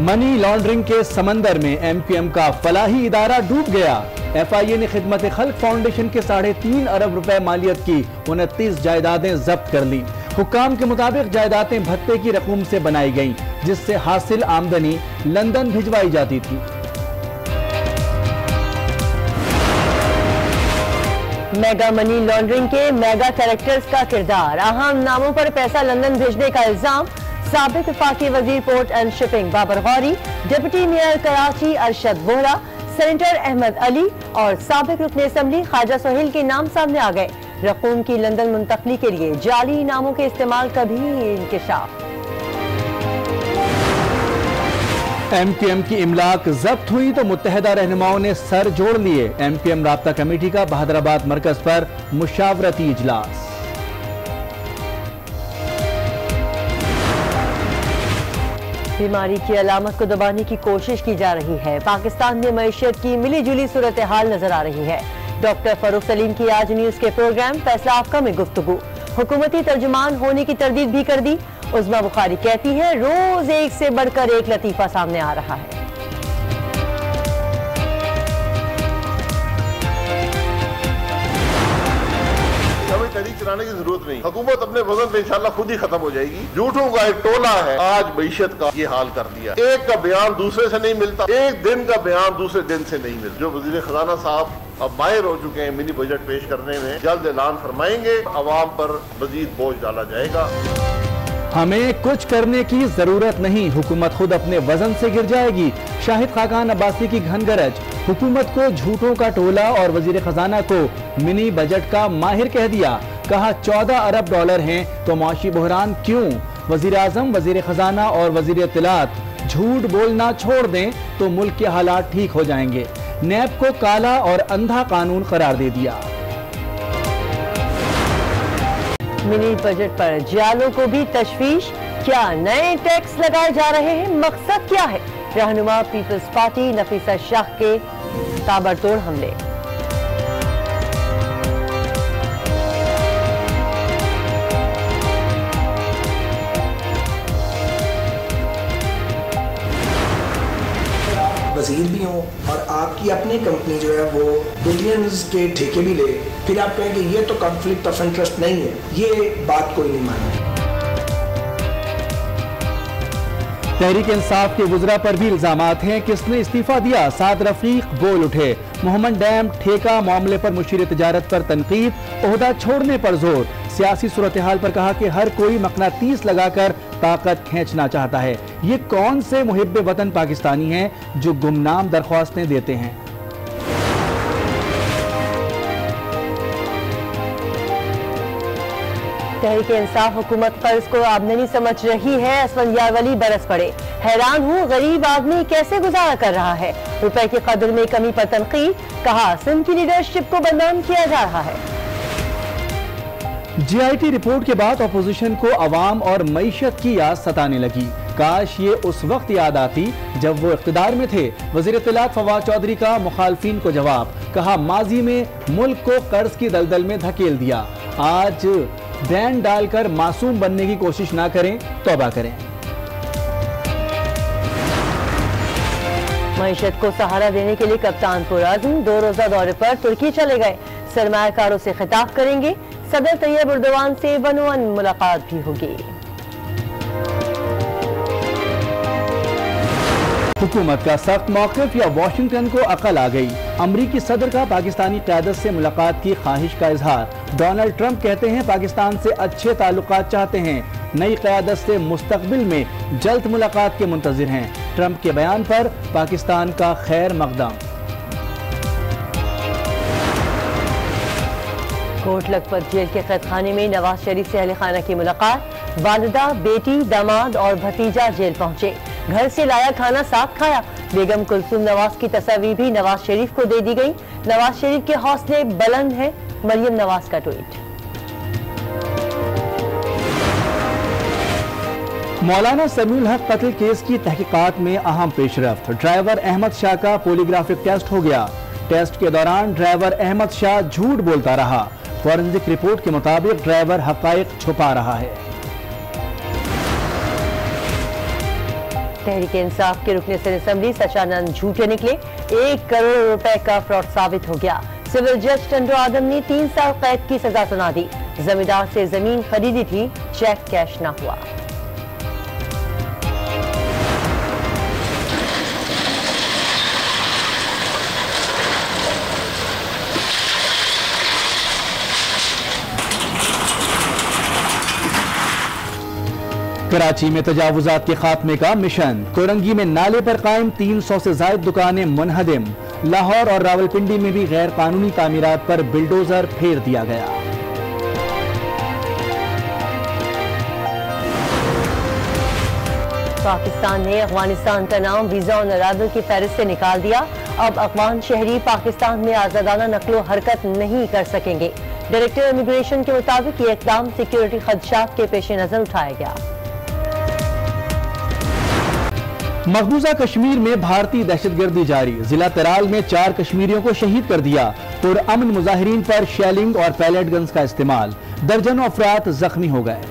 Money laundering के समंदर में एमक्यूएम का फलाही इदारा डूब गया। एफआईए ने खिदमत खल्क फाउंडेशन के 3.5 अरब रुपए मालियत की 29 जायदादें जब्त कर ली। हुक्काम के मुताबिक जायदादें भत्ते की रकूम से बनाई गईं, जिससे हासिल आमदनी लंदन भिजवाई जाती थी। मेगा मनी लॉन्ड्रिंग के मेगा कैरेक्टर्स का किरदार, अहम नामों पर पैसा लंदन भेजने का इल्जाम। साबिक वफाकी वजीर port and shipping Babar Ghauri, deputy mayor Karachi Arshad Bohra, senator Ahmed Ali और साबिक रुकन असम्बली ख्वाजा सोहेल के नाम सामने आ गए। रकूम की लंदन मुंतकली के लिए जाली नामों के इस्तेमाल का भी इंकशाफ। एमक्यूएम की इमलाक जब्त हुई तो मुत्तहदा रहनुमाओं ने सर जोड़ लिए। एमक्यूएम राब्ता कमेटी का बहादुराबाद मरकज पर मुशावरती इजलास। बीमारी की अलामत को दबाने की कोशिश की जा रही है। पाकिस्तान में मईशत की मिली जुली सूरत हाल नजर आ रही है। डॉक्टर फरूख सलीम की आज न्यूज के प्रोग्राम फैसला आपका में गुफ्तगू। हुकूमती तर्जुमान होने की तरदीद भी कर दी। उज़मा बुखारी कहती है, रोज एक से बढ़कर एक लतीफा सामने आ रहा है। तहरीक चलाने की जरूरत नहीं, हुकूमत अपने वजन पे इंशाल्लाह खुद ही खत्म हो जाएगी। झूठों का एक टोला है आज मईशत का ये हाल कर दिया। एक का बयान दूसरे से नहीं मिलता, एक दिन का बयान दूसरे दिन से नहीं मिलता। जो वजीर खजाना साहब अब माहिर हो चुके हैं मिनी बजट पेश करने में, जल्द ऐलान फरमाएंगे, अवाम पर मजीद बोझ डाला जाएगा। हमें कुछ करने की जरूरत नहीं, हुकूमत खुद अपने वजन से गिर जाएगी। शाहिद खाकान अब्बासी की घनगरज, हुकूमत को झूठों का टोला और वजीर खजाना को मिनी बजट का माहिर कह दिया। कहा 14 अरब डॉलर हैं तो मुआशी बहरान क्यों? वजीर आजम, वजीर खजाना और वजीर इत्तलात झूठ बोलना छोड़ दें तो मुल्क के हालात ठीक हो जाएंगे। नैब को काला और अंधा कानून करार दे दिया। मिनी बजट पर जियालों को भी तशवीश, क्या नए टैक्स लगाए जा रहे हैं? मकसद क्या है? रहनुमा पीपल्स पार्टी नफीसा शाह के ताबड़तोड़ हमले। वजीर भी हों और आपकी अपनी कंपनी जो है वो बिलियंस के ठेके भी ले, फिर आप कहें कि ये तो कॉन्फ्लिक्ट ऑफ इंटरेस्ट नहीं है, ये बात कोई नहीं माने। तहरीक इंसाफ के वुज़रा पर भी इल्जामात हैं। किसने इस्तीफा दिया? साद रफीक बोल उठे। मोहम्मद डैम ठेका मामले पर मुशीर तिजारत पर तनकीद, ओहदा छोड़ने पर जोर। सियासी सूरत हाल पर कहा कि हर कोई मकनातीस लगाकर ताकत खींचना चाहता है। ये कौन से मुहिब्बे वतन पाकिस्तानी हैं जो गुमनाम दरख्वास्तें देते हैं? तहरीक इंसाफ हुकूमत कर्ज को आमदनी समझ रही है। असफंदियार वली बरस पड़े, हैरान हूँ गरीब आदमी कैसे गुजारा कर रहा है। रुपए की कदर में कमी पर तनकीद, कहा सिंध की लीडरशिप को बदनाम किया जा रहा है। जीआईटी रिपोर्ट के बाद अपोजिशन को अवाम और मईशत की याद सताने लगी। काश ये उस वक्त याद आती जब वो इख्तिदार में थे। वज़ीर इत्तलात फवाद चौधरी का मुखालफिन को जवाब, कहा माजी में मुल्क को कर्ज की दलदल में धकेल दिया, आज बैन डालकर मासूम बनने की कोशिश ना करें, तौबा करें। मईशत को सहारा देने के लिए कप्तान पुराज़म 2 रोजा दौरे पर तुर्की चले गए। सरमायाकारों से खिताब करेंगे। सदर तैयब एर्दोगान से वन-ओ-वन मुलाकात भी होगी। हुकूमत का सख्त मौक़िफ़ या वाशिंगटन को अकल आ गई? अमरीकी सदर का पाकिस्तानी क़यादत से मुलाकात की ख्वाहिश का इजहार। डोनाल्ड ट्रंप कहते हैं पाकिस्तान से अच्छे ताल्लुकात चाहते हैं, नई क़यादत से मुस्तक़बिल में जल्द मुलाकात के मुंतज़िर हैं। ट्रंप के बयान पर पाकिस्तान का खैर मक़दम। कोट लखपत जेल के कैद खाने में नवाज शरीफ से अहले खाना की मुलाकात। वालिदा, बेटी, दामाद और भतीजा जेल पहुंचे। घर से लाया खाना साथ खाया। बेगम कुलसूम नवाज की तस्वीर भी नवाज शरीफ को दे दी गई। नवाज शरीफ के हौसले बुलंद हैं, मरियम नवाज का ट्वीट। मौलाना समीउल हक कत्ल केस की तहकीकात में अहम पेशरफ्त। ड्राइवर अहमद शाह का पॉलीग्राफिक टेस्ट हो गया। टेस्ट के दौरान ड्राइवर अहमद शाह झूठ बोलता रहा। फॉरेंसिक रिपोर्ट के मुताबिक ड्राइवर हकायक छुपा रहा है। तहरीक इंसाफ के रुकन सिंध असम्बली सचानंद झूठे निकले, 1 करोड़ रुपए का फ्रॉड साबित हो गया। सिविल जज टंडो आदम ने 3 साल कैद की सजा सुना दी। जमींदार से जमीन खरीदी थी, चेक कैश न हुआ। कराची में तजावुजात के खात्मे का मिशन, कोरंगी में नाले पर कायम 300 से ज्यादा दुकानें मुनहदिम। लाहौर और रावलपिंडी में भी गैर कानूनी तामीरात पर बिल्डोजर फेर दिया गया। पाकिस्तान ने अफगानिस्तान का नाम वीजा ऑन अराइवल की फहरिस्त से निकाल दिया। अब अफगान शहरी पाकिस्तान में आजादाना नकलो हरकत नहीं कर सकेंगे। डायरेक्टर इमिग्रेशन के मुताबिक ये इकदाम सिक्योरिटी खदशात के पेश नजर उठाया गया। मकबूजा कश्मीर में भारतीय दहशतगर्दी जारी, जिला तराल में 4 कश्मीरियों को शहीद कर दिया। पुरअमन मुजाहिरीन पर शेलिंग और पैलेट गन्स का इस्तेमाल, दर्जनों अफराद जख्मी हो गए।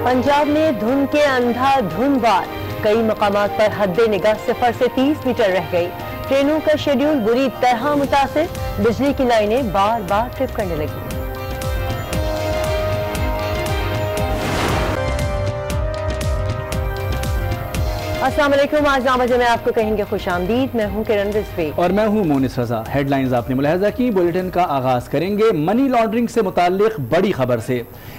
पंजाब में धुंध के अंधाधुंधवार, कई मकामात पर हद्दे निगाह 0 से 30 मीटर रह गई। ट्रेनों का शेड्यूल बुरी तरह मुतासिर, बिजली की लाइनें बार बार ट्रिप करने लगी। अस्सलाम वालेकुम, आज 9 बजे में आपको कहेंगे खुशामदीद। मैं हूं किरण रिजवी और मैं हूं मोनिस रजा। हेडलाइंस आपने मुलाहिजा की। बुलेटिन का आगाज करेंगे मनी लॉन्ड्रिंग से मुताल्लिक बड़ी खबर से।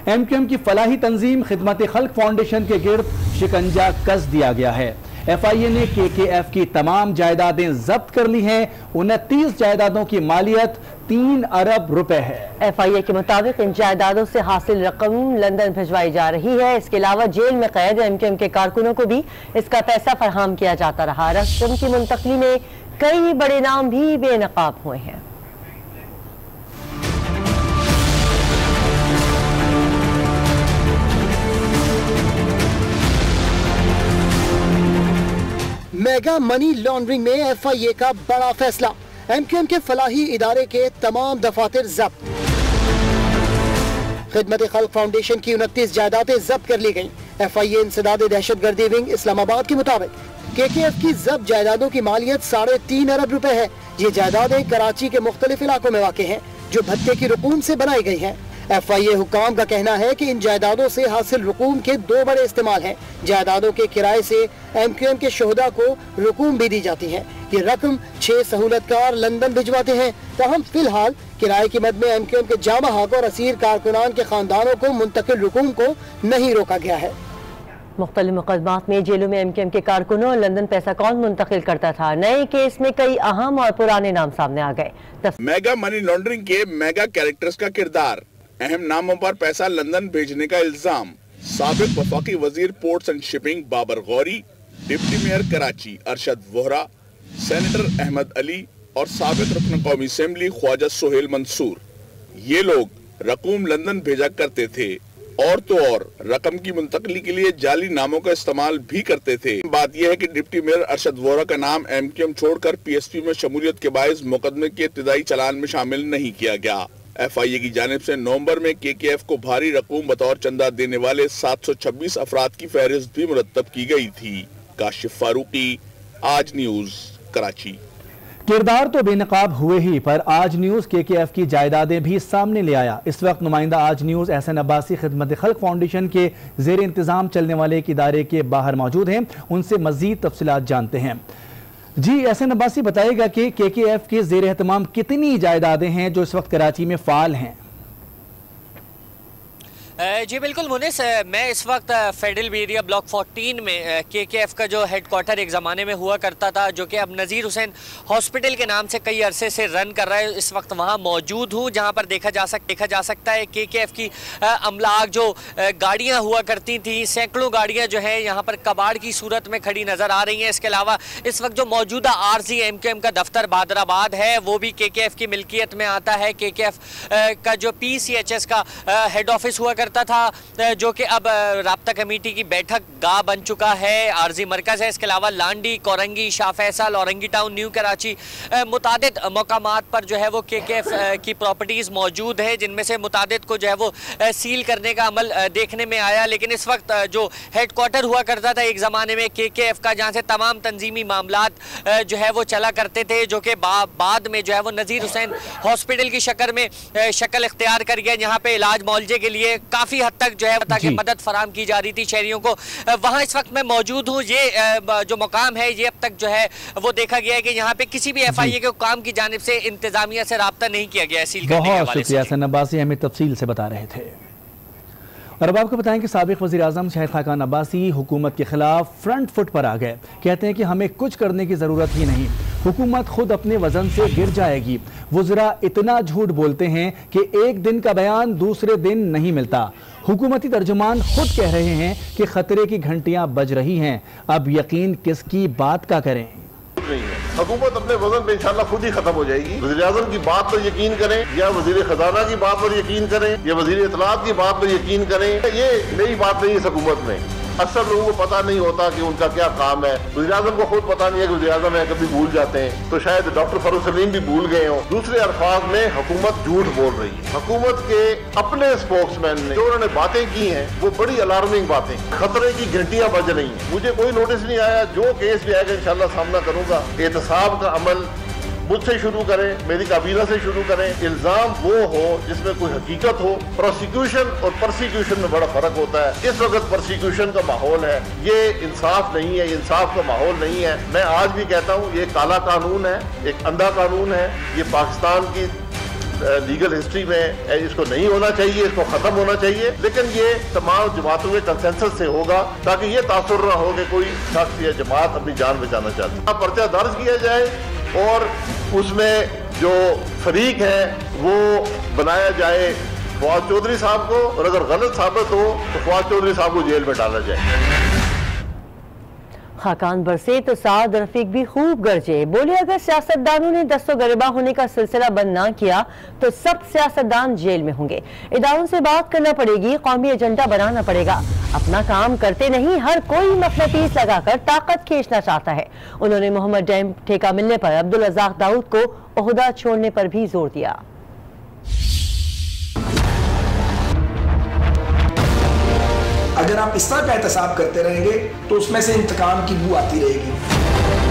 MQM की फलाही तंजीम खिदमत खल्क फाउंडेशन के गिर्द शिकंजा कस दिया गया है। FIA ने KKF की तमाम जायदादें जब्त कर ली हैं। 29 जायदादों की मालियत 3 अरब रुपए है। FIA के मुताबिक इन जायदादों से हासिल रकम लंदन भिजवाई जा रही है। इसके अलावा जेल में कैद MQM के कारकुनों को भी इसका पैसा फराहम किया जाता रहा। रकम की मुंतकली में कई बड़े नाम भी बेनकाब हुए हैं। मेगा मनी लॉन्ड्रिंग में FIA का बड़ा फैसला, MQM के फलाही इदारे के तमाम दफातर जब्त। खिदमत खल्क फाउंडेशन की 29 जायदादें जब्त कर ली गयी। FIA इंसदाद दहशतगर्दी विंग इस्लामाबाद के मुताबिक KKF की जब्त जायदादों की मालियत 3.5 अरब रुपए है। ये जायदादें कराची के मुख्तलिफ इलाकों में वाक़ हैं जो भत्ते की रकूम से बनाई गई हैं। FIA हुक्काम का कहना है कि इन जायदादों से हासिल रकूम के 2 बड़े इस्तेमाल हैं। जायदादों के किराए से MQM के शोहदा को रकूम भी दी जाती है। ये रकम 6 सहूलतकार लंदन भिजवाते हैं। ताहम फिलहाल किराए की मद में MQM के जामा हक और असीर कारकुनान के खानदानों को मुंतकिल रकूम को नहीं रोका गया है। मुख्तलिफ मुकदमात में जेलों में MQM के कारकुनों और लंदन पैसा कौन मुंतकिल करता था, नए केस में कई अहम और पुराने नाम सामने आ गए। मेगा मनी लॉन्ड्रिंग के मेगा कैरेक्टर्स का किरदार, अहम नामों पर पैसा लंदन भेजने का इल्जाम। साबिक वफाकी वजीर ports and shipping Babar Ghauri, deputy mayor Karachi Arshad Vohra, senator Ahmed Ali और साबिक रुकन कौमी असेंबली ख्वाजा सोहेल मंसूर, ये लोग रकूम लंदन भेजा करते थे और तो और रकम की मुंतकली के लिए जाली नामों का इस्तेमाल भी करते थे। बात यह है कि डिप्टी मेयर अरशद वोहरा का नाम MQM छोड़कर PSP में शमूलियत के बायस मुकदमे के इब्तिदाई चालान में शामिल नहीं किया गया। FIA की जानिब से नवंबर में KKF को भारी रकूम बतौर चंदा देने वाले 726 अफराद की फहरिस्त भी मुरतब की गई थी। काशिफ फारूकी, आज न्यूज, कराची। किरदार तो बेनकाब हुए ही, पर आज न्यूज KKF की जायदादें भी सामने ले आया। इस वक्त नुमाइंदा आज न्यूज एहसन अब्बासी खिदमत खल्क फाउंडेशन के जेर इंतजाम चलने वाले एक इदारे के बाहर मौजूद हैं। उनसे मजीद तफसीलात जानते हैं। जी एहसन अब्बासी, बताइएगा कि KKF के जेर एहतमाम कितनी जायदादें हैं जो इस वक्त कराची में फाल हैं? जी बिल्कुल मुनिस, मैं इस वक्त फेडरल एरिया ब्लॉक 14 में KKF का जो हेडक्वार्टर एक ज़माने में हुआ करता था, जो कि अब नज़ीर हुसैन हॉस्पिटल के नाम से कई अरसे से रन कर रहा है, इस वक्त वहाँ मौजूद हूँ, जहाँ पर देखा जा सकता है KKF की अमलाक जो गाड़ियाँ हुआ करती थी, सैकड़ों गाड़ियाँ जो है यहाँ पर कबाड़ की सूरत में खड़ी नज़र आ रही हैं। इसके अलावा इस वक्त जो मौजूदा आरजी MQM का दफ्तर बादराबाद है वो भी KKF की मिल्कियत में आता है। KKF का जो PCHS का हेड ऑफिस हुआ करता था, जो कि अब राब्ता कमेटी की बैठक गाह बन चुका है, आर्जी मरकज़ है। इसके अलावा लांडी, कोरंगी, शाह फैसल, औरंगी टाउन, न्यू कराची, मुतादिद मकामात पर जो है वो KKF की प्रॉपर्टीज़ मौजूद है, जिनमें से मुतादिद को जो है वो सील करने का अमल देखने में आया। लेकिन इस वक्त जो हेडक्वार्टर हुआ करता था एक ज़माने में KKF का, जहाँ से तमाम तंजीमी मामलात जो है वो चला करते थे, जो कि बाद में जो है वो नज़ीर हुसैन हॉस्पिटल की शक्ल इख्तियार कर गया, जहाँ पे इलाज मुआवजे के लिए काफ़ी हद तक जो है ताकि मदद फराम की जा रही थी शहरियों को। वहाँ इस वक्त मैं मौजूद हूँ। ये जो मकाम है, ये अब तक जो है वो देखा गया है कि यहाँ पे किसी भी FIA के काम की जानिब से इंतजामिया से राब्ता नहीं किया गया है सील करने के हवाले से। बहुत शुक्रिया अब्बासी, हमें तफसील से बता रहे थे। और अब आपको बताएं कि साबिक वज़ीर आज़म शाहिद खाकान अब्बासी हुकूमत के खिलाफ फ्रंट फुट पर आ गए। कहते हैं कि हमें कुछ करने की ज़रूरत ही नहीं, हुकूमत खुद अपने वजन से गिर जाएगी। वज़रा इतना झूठ बोलते हैं कि एक दिन का बयान दूसरे दिन नहीं मिलता। हुकूमती तर्जुमान खुद कह रहे हैं कि खतरे की घंटियां बज रही हैं। अब यकीन किसकी बात का करें? हुकूमत अपने वजन पे इंशाल्लाह खुद ही खत्म हो जाएगी। वज़ीर आज़म की बात पर यकीन करें, या वज़ीर खजाना की बात पर यकीन करें, या वज़ीर इत्तलात की बात पर यकीन करें, ये नई बात नहीं है। इस हुकूमत में अक्सर लोगों को पता नहीं होता कि उनका क्या काम है। वज़ीर आज़म को खुद पता नहीं है कि वज़ीर आज़म है, कभी भूल जाते हैं। तो शायद डॉक्टर फरूख सलीम भी भूल गए हों। दूसरे अल्फाज में हुकूमत झूठ बोल रही है। हुकूमत के अपने स्पोक्समैन ने जो उन्होंने बातें की हैं वो बड़ी अलार्मिंग बातें, खतरे की घंटियां बज रही हैं। मुझे कोई नोटिस नहीं आया। जो केस भी आएगा इंशाल्लाह सामना करूंगा। एहतसाब का अमल मुझसे शुरू करें, मेरी काबीना से शुरू करें। इल्जाम वो हो जिसमें कोई हकीकत हो। प्रोसिक्यूशन और परसिक्यूशन में बड़ा फर्क होता है। इस वक्त परसिक्यूशन का माहौल है, ये इंसाफ नहीं है, इंसाफ का माहौल नहीं है। मैं आज भी कहता हूँ ये काला कानून है, एक अंधा कानून है। ये पाकिस्तान की लीगल हिस्ट्री में इसको नहीं होना चाहिए, इसको खत्म होना चाहिए। लेकिन ये तमाम जमातों के कंसेंसस से होगा, ताकि ये तासुर न हो कि कोई शख्स या जमात अपनी जान बचाना चाहती है। पर्चा दर्ज किया जाए और उसमें जो फरीक है वो बनाया जाए फवाद चौधरी साहब को, और अगर गलत साबित हो तो फवाद चौधरी साहब को जेल में डाला जाए। खाकान बरसे तो साद रफीक भी खूब गरजे। बोले अगर सियासतदानों ने दस्तो गरिबा होने का सिलसिला बंद ना किया तो सब सियासतदान जेल में होंगे। इदारों से बात करना पड़ेगी, कौमी एजेंडा बनाना पड़ेगा। अपना काम करते नहीं, हर कोई मफलतीस लगाकर ताकत खींचना चाहता है। उन्होंने मोहम्मद डैम ठेका मिलने पर अब्दुल रज़ाक दाऊद को ओहदा छोड़ने पर भी जोर दिया। अगर आप इस तरह का एहतसाब करते रहेंगे तो उसमें से इंतकाम की बू आती रहेगी,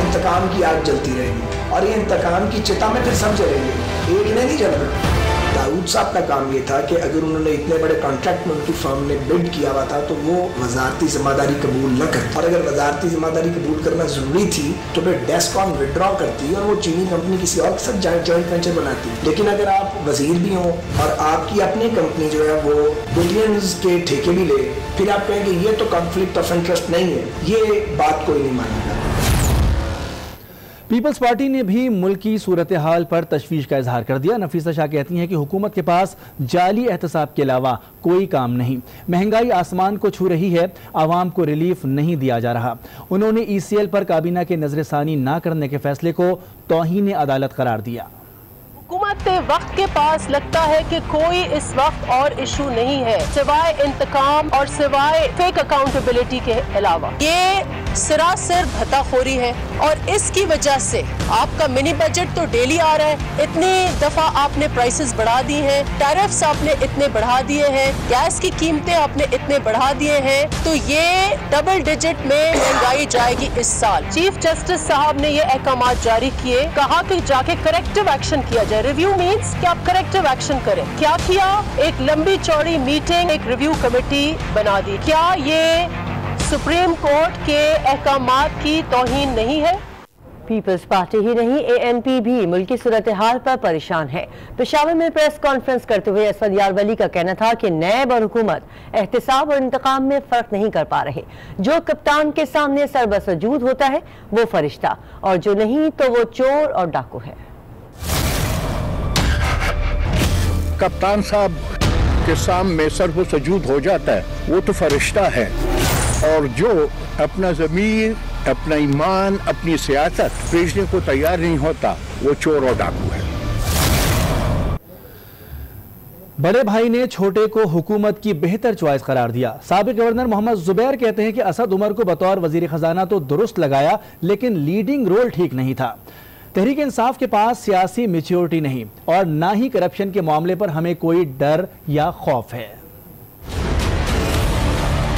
इंतकाम की आग जलती रहेगी, और ये इंतकाम की चिता में फिर सब जलेंगे, एक ने नहीं जलना। दाऊद साहब का काम ये था कि अगर उन्होंने इतने बड़े कॉन्ट्रैक्ट में उनकी फर्म ने बिड किया हुआ था तो वो वजारती जिम्मेदारी कबूल न करती, और अगर वजारती जिम्मेदारी कबूल करना जरूरी थी तो फिर डेस्कॉन विड्रॉ करती और वो चीनी कंपनी किसी और के साथ जॉइंट वेंचर बनाती। लेकिन अगर आप वजीर भी हों और आपकी अपनी कंपनी जो है वो बिलियंस के ठेके भी ले, फिर आप कहेंगे ये तो कॉन्फ्लिक्ट ऑफ इंटरेस्ट नहीं है, ये बात कोई नहीं मानेगा। पीपल्स पार्टी ने भी मुल्की सूरत हाल पर तशवीश का इजहार कर दिया। नफीसा शाह कहती हैं कि हुकूमत के पास जाली एहतसाब के अलावा कोई काम नहीं। महंगाई आसमान को छू रही है, आवाम को रिलीफ नहीं दिया जा रहा। उन्होंने ECL पर काबीना के नजरसानी न करने के फैसले को तौहीन अदालत करार दिया। हुकूमत वक्त के पास लगता है कि कोई इस वक्त और इशू नहीं है सिवाय इंतकाम और सिवाय फेक अकाउंटेबिलिटी के अलावा। ये सरासर भत्ताखोरी है और इसकी वजह से आपका मिनी बजट तो डेली आ रहा है। इतनी दफा आपने प्राइसेस बढ़ा दी हैं, टैरिफ्स आपने इतने बढ़ा दिए हैं, गैस की कीमतें आपने इतने बढ़ा दिए हैं, तो ये डबल डिजिट में महंगाई जाएगी इस साल। चीफ जस्टिस साहब ने ये अहकामात जारी किए, कहा कि जाके करेक्टिव एक्शन किया जाए। रिव्यू मीन्स कि आप करेक्टिव एक्शन करें। क्या किया? एक लंबी चौड़ी मीटिंग, एक रिव्यू कमेटी बना दी। क्या ये सुप्रीम कोर्ट के अहकामात की तौहीन नहीं है? पीपल्स पार्टी ही नहीं, ANP भी मुल्की सूरत हाल पर परेशान है। पेशावर में प्रेस कॉन्फ्रेंस करते हुए असद यारवली का कहना था कि नैब और हुकूमत एहतिसाब और इंतकाम में फर्क नहीं कर पा रहे। जो कप्तान के सामने सरबसजूद होता है वो फरिश्ता, और जो नहीं तो वो चोर और डाकू है। कप्तान साहब के सामने सरबसजूद हो जाता है वो तो फरिश्ता है, और जो अपना ज़मीर, अपना ईमान, अपनी सियासत बेचने को तैयार नहीं होता वो चोर और डाकू है। बड़े भाई ने छोटे को हुकूमत की बेहतर चॉइस करार दिया। साबिक गवर्नर मोहम्मद जुबैर कहते हैं कि असद उमर को बतौर वजीर खजाना तो दुरुस्त लगाया, लेकिन लीडिंग रोल ठीक नहीं था। तहरीक इंसाफ के पास सियासी मैच्योरिटी नहीं और ना ही करप्शन के मामले पर हमें कोई डर या खौफ है।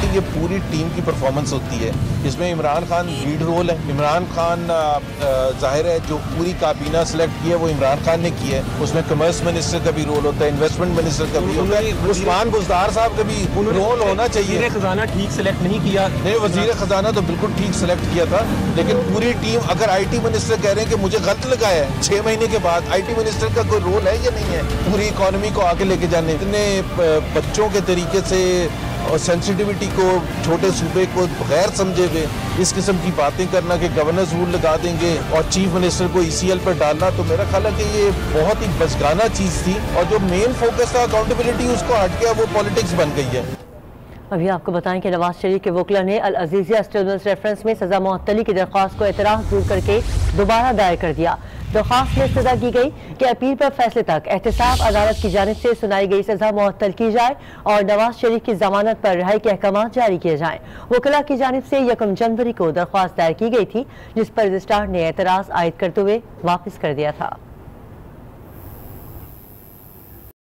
ये पूरी टीम की परफॉर्मेंस होती है, इसमें इमरान खान लीड रोल है। इमरान खान जाहिर है जो पूरी काबीना सेलेक्ट की है वो इमरान खान ने की है। उसमें कमर्स मिनिस्टर का भी रोल होता है, इन्वेस्टमेंट मिनिस्टर का भी होता है, उस्मान बुज़दार साहब का भी रोल होना चाहिए। वज़ीर खजाना ठीक सेलेक्ट नहीं किया। नहीं, वज़ीर खजाना तो बिल्कुल ठीक सेलेक्ट किया था, लेकिन पूरी टीम, अगर IT मिनिस्टर कह रहे हैं कि मुझे गलत लगाया है 6 महीने के बाद, IT मिनिस्टर का कोई रोल है या नहीं है पूरी इकोनॉमी को आगे लेके जाने? इतने बच्चों के तरीके से और सेंसिटिविटी को, छोटे सूबे को गैर समझे हुए इस किस्म की बातें करना कि गवर्नर्स रूल लगा देंगे और चीफ मिनिस्टर को ECL पर डालना, तो मेरा ख्याल है कि ये बहुत ही बचकाना चीज़ थी और जो मेन फोकस था अकाउंटेबिलिटी उसको हट गया, वो पॉलिटिक्स बन गई है। अभी आपको बताएं कि नवाज शरीफ के वकील ने अल अजीजिया स्टिमुलस रेफरेंस में सजा मुअत्तली की दरख्वास्त को एतराज़ दूर करके दोबारा दायर कर दिया। दरख्वास्त में सजा की गई कि अपील पर फैसले तक एहतसाब अदालत की जानिब से सुनाई गई सजा मुअत्तल की जाए और नवाज शरीफ की जमानत पर रिहाई के अहकाम जारी किए जाएं। वकीला की जानिब से 1 जनवरी को दरख्वास्त दायर की गई थी, जिस पर रजिस्ट्रार ने एतराज़ आयद करते हुए वापस कर दिया था।